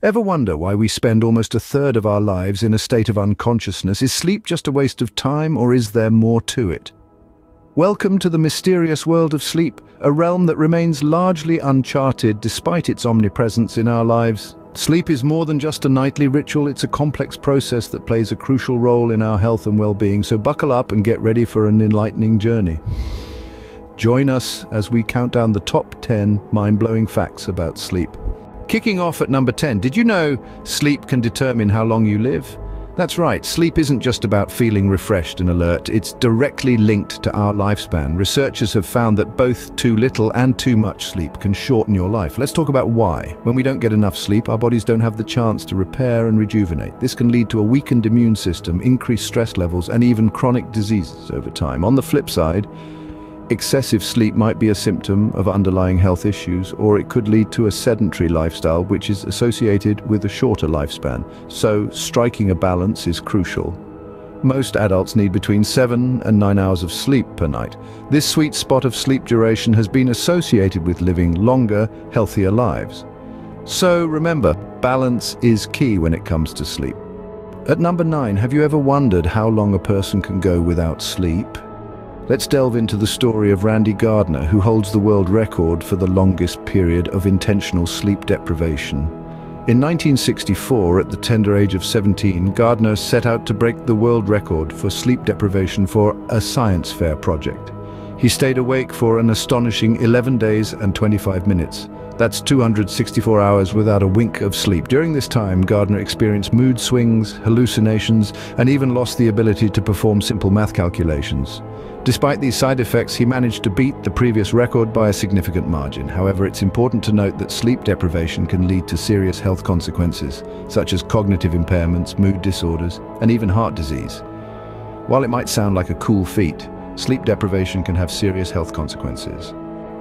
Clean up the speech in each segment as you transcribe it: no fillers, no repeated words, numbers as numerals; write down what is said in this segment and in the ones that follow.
Ever wonder why we spend almost a third of our lives in a state of unconsciousness? Is sleep just a waste of time, or is there more to it? Welcome to the mysterious world of sleep, a realm that remains largely uncharted despite its omnipresence in our lives. Sleep is more than just a nightly ritual, it's a complex process that plays a crucial role in our health and well-being, so buckle up and get ready for an enlightening journey. Join us as we count down the top 10 mind-blowing facts about sleep. Kicking off at number 10, did you know sleep can determine how long you live? That's right, sleep isn't just about feeling refreshed and alert, it's directly linked to our lifespan. Researchers have found that both too little and too much sleep can shorten your life. Let's talk about why. When we don't get enough sleep, our bodies don't have the chance to repair and rejuvenate. This can lead to a weakened immune system, increased stress levels, and even chronic diseases over time. On the flip side, excessive sleep might be a symptom of underlying health issues, or it could lead to a sedentary lifestyle, which is associated with a shorter lifespan. So, striking a balance is crucial. Most adults need between 7 and 9 hours of sleep per night. This sweet spot of sleep duration has been associated with living longer, healthier lives. So remember, balance is key when it comes to sleep. At number 9, have you ever wondered how long a person can go without sleep? Let's delve into the story of Randy Gardner, who holds the world record for the longest period of intentional sleep deprivation. In 1964, at the tender age of 17, Gardner set out to break the world record for sleep deprivation for a science fair project. He stayed awake for an astonishing 11 days and 25 minutes. That's 264 hours without a wink of sleep. During this time, Gardner experienced mood swings, hallucinations, and even lost the ability to perform simple math calculations. Despite these side effects, he managed to beat the previous record by a significant margin. However, it's important to note that sleep deprivation can lead to serious health consequences, such as cognitive impairments, mood disorders, and even heart disease. While it might sound like a cool feat, sleep deprivation can have serious health consequences.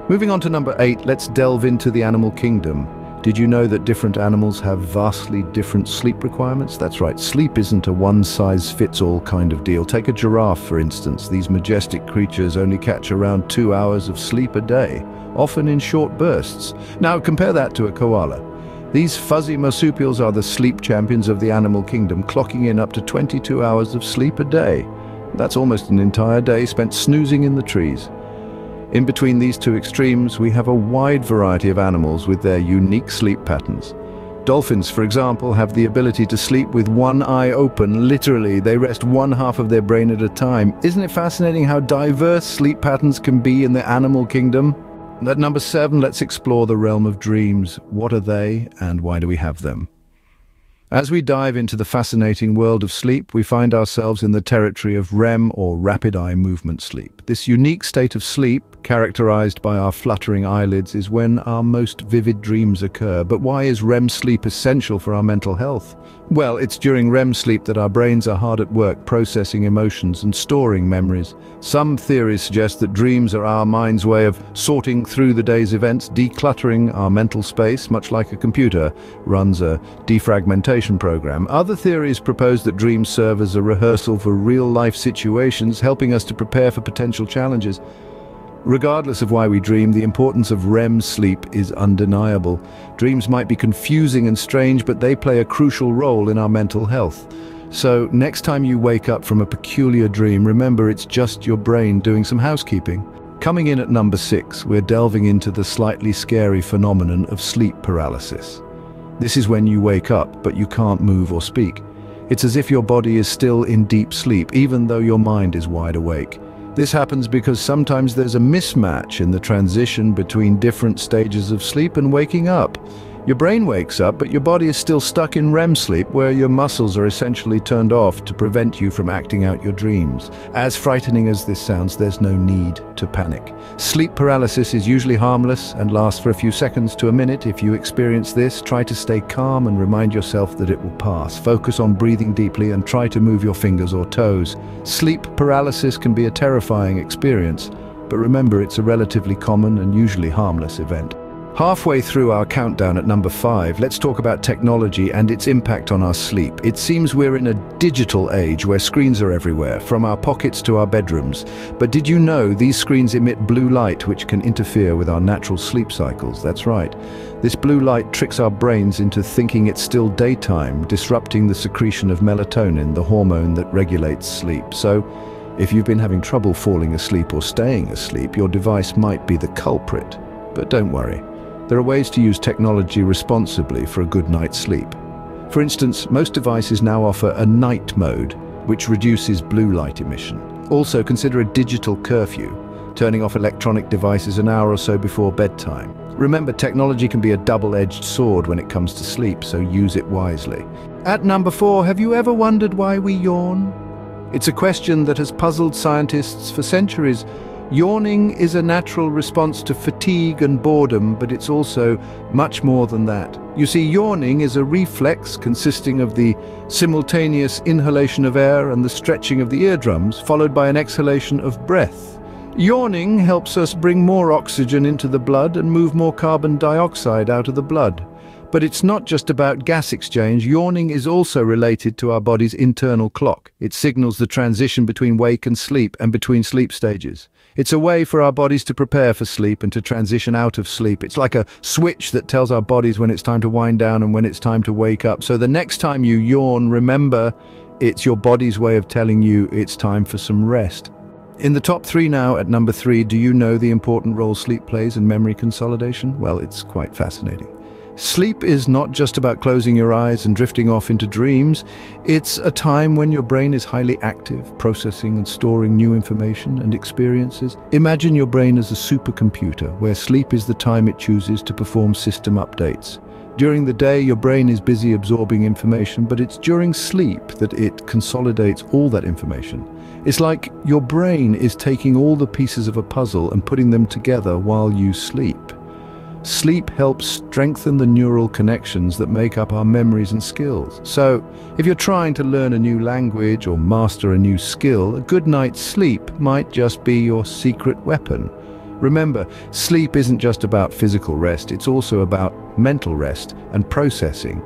Moving on to number 8, let's delve into the animal kingdom. Did you know that different animals have vastly different sleep requirements? That's right, sleep isn't a one-size-fits-all kind of deal. Take a giraffe, for instance. These majestic creatures only catch around 2 hours of sleep a day, often in short bursts. Now compare that to a koala. These fuzzy marsupials are the sleep champions of the animal kingdom, clocking in up to 22 hours of sleep a day. That's almost an entire day spent snoozing in the trees. In between these two extremes, we have a wide variety of animals with their unique sleep patterns. Dolphins, for example, have the ability to sleep with one eye open. Literally, they rest one half of their brain at a time. Isn't it fascinating how diverse sleep patterns can be in the animal kingdom? At number 7, let's explore the realm of dreams. What are they, and why do we have them? As we dive into the fascinating world of sleep, we find ourselves in the territory of REM, or rapid eye movement sleep. This unique state of sleep, characterized by our fluttering eyelids, is when our most vivid dreams occur. But why is REM sleep essential for our mental health? Well, it's during REM sleep that our brains are hard at work processing emotions and storing memories. Some theories suggest that dreams are our mind's way of sorting through the day's events, decluttering our mental space, much like a computer runs a defragmentation program. Other theories propose that dreams serve as a rehearsal for real-life situations, helping us to prepare for potential challenges. Regardless of why we dream, the importance of REM sleep is undeniable. Dreams might be confusing and strange, but they play a crucial role in our mental health. So, next time you wake up from a peculiar dream, remember it's just your brain doing some housekeeping. Coming in at number 6, we're delving into the slightly scary phenomenon of sleep paralysis. This is when you wake up, but you can't move or speak. It's as if your body is still in deep sleep, even though your mind is wide awake. This happens because sometimes there's a mismatch in the transition between different stages of sleep and waking up. Your brain wakes up, but your body is still stuck in REM sleep, where your muscles are essentially turned off to prevent you from acting out your dreams. As frightening as this sounds, there's no need to panic. Sleep paralysis is usually harmless and lasts for a few seconds to a minute. If you experience this, try to stay calm and remind yourself that it will pass. Focus on breathing deeply and try to move your fingers or toes. Sleep paralysis can be a terrifying experience, but remember, it's a relatively common and usually harmless event. Halfway through our countdown at number 5, let's talk about technology and its impact on our sleep. It seems we're in a digital age where screens are everywhere, from our pockets to our bedrooms. But did you know these screens emit blue light, which can interfere with our natural sleep cycles? That's right. This blue light tricks our brains into thinking it's still daytime, disrupting the secretion of melatonin, the hormone that regulates sleep. So, if you've been having trouble falling asleep or staying asleep, your device might be the culprit. But don't worry. There are ways to use technology responsibly for a good night's sleep. For instance, most devices now offer a night mode, which reduces blue light emission. Also, consider a digital curfew, turning off electronic devices an hour or so before bedtime. Remember, technology can be a double-edged sword when it comes to sleep, so use it wisely. At number 4, have you ever wondered why we yawn? It's a question that has puzzled scientists for centuries. Yawning is a natural response to fatigue and boredom, but it's also much more than that. You see, yawning is a reflex consisting of the simultaneous inhalation of air and the stretching of the eardrums, followed by an exhalation of breath. Yawning helps us bring more oxygen into the blood and move more carbon dioxide out of the blood. But it's not just about gas exchange. Yawning is also related to our body's internal clock. It signals the transition between wake and sleep and between sleep stages. It's a way for our bodies to prepare for sleep and to transition out of sleep. It's like a switch that tells our bodies when it's time to wind down and when it's time to wake up. So the next time you yawn, remember, it's your body's way of telling you it's time for some rest. In the top 3 now, at number 3, do you know the important role sleep plays in memory consolidation? Well, it's quite fascinating. Sleep is not just about closing your eyes and drifting off into dreams. It's a time when your brain is highly active, processing and storing new information and experiences. Imagine your brain as a supercomputer, where sleep is the time it chooses to perform system updates. During the day, your brain is busy absorbing information, but it's during sleep that it consolidates all that information. It's like your brain is taking all the pieces of a puzzle and putting them together while you sleep. Sleep helps strengthen the neural connections that make up our memories and skills. So, if you're trying to learn a new language or master a new skill, a good night's sleep might just be your secret weapon. Remember, sleep isn't just about physical rest, it's also about mental rest and processing.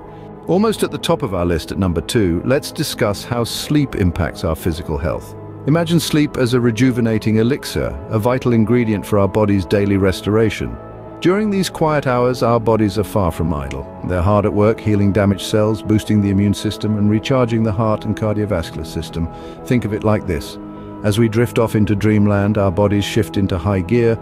Almost at the top of our list at number 2, let's discuss how sleep impacts our physical health. Imagine sleep as a rejuvenating elixir, a vital ingredient for our body's daily restoration. During these quiet hours, our bodies are far from idle. They're hard at work healing damaged cells, boosting the immune system, and recharging the heart and cardiovascular system. Think of it like this. As we drift off into dreamland, our bodies shift into high gear,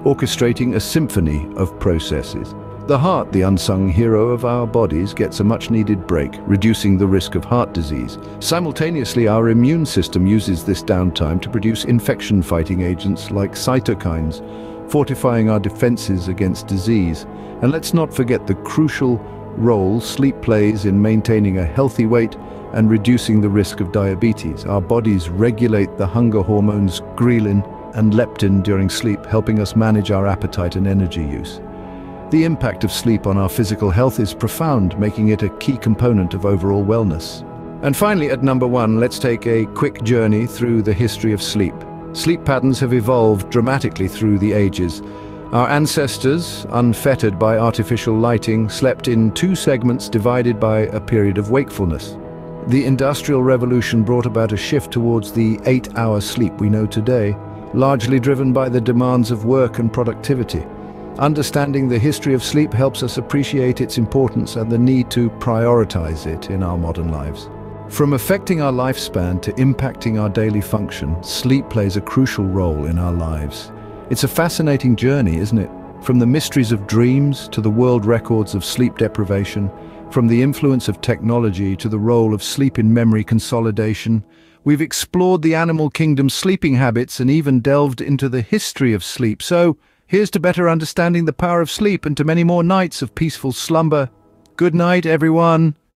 orchestrating a symphony of processes. The heart, the unsung hero of our bodies, gets a much-needed break, reducing the risk of heart disease. Simultaneously, our immune system uses this downtime to produce infection-fighting agents like cytokines, fortifying our defenses against disease. And let's not forget the crucial role sleep plays in maintaining a healthy weight and reducing the risk of diabetes. Our bodies regulate the hunger hormones ghrelin and leptin during sleep, helping us manage our appetite and energy use. The impact of sleep on our physical health is profound, making it a key component of overall wellness. And finally, at number 1, let's take a quick journey through the history of sleep. Sleep patterns have evolved dramatically through the ages. Our ancestors, unfettered by artificial lighting, slept in 2 segments divided by a period of wakefulness. The Industrial Revolution brought about a shift towards the 8-hour sleep we know today, largely driven by the demands of work and productivity. Understanding the history of sleep helps us appreciate its importance and the need to prioritize it in our modern lives. From affecting our lifespan to impacting our daily function, sleep plays a crucial role in our lives. It's a fascinating journey, isn't it? From the mysteries of dreams to the world records of sleep deprivation, from the influence of technology to the role of sleep in memory consolidation, we've explored the animal kingdom's sleeping habits and even delved into the history of sleep. So, here's to better understanding the power of sleep and to many more nights of peaceful slumber. Good night, everyone.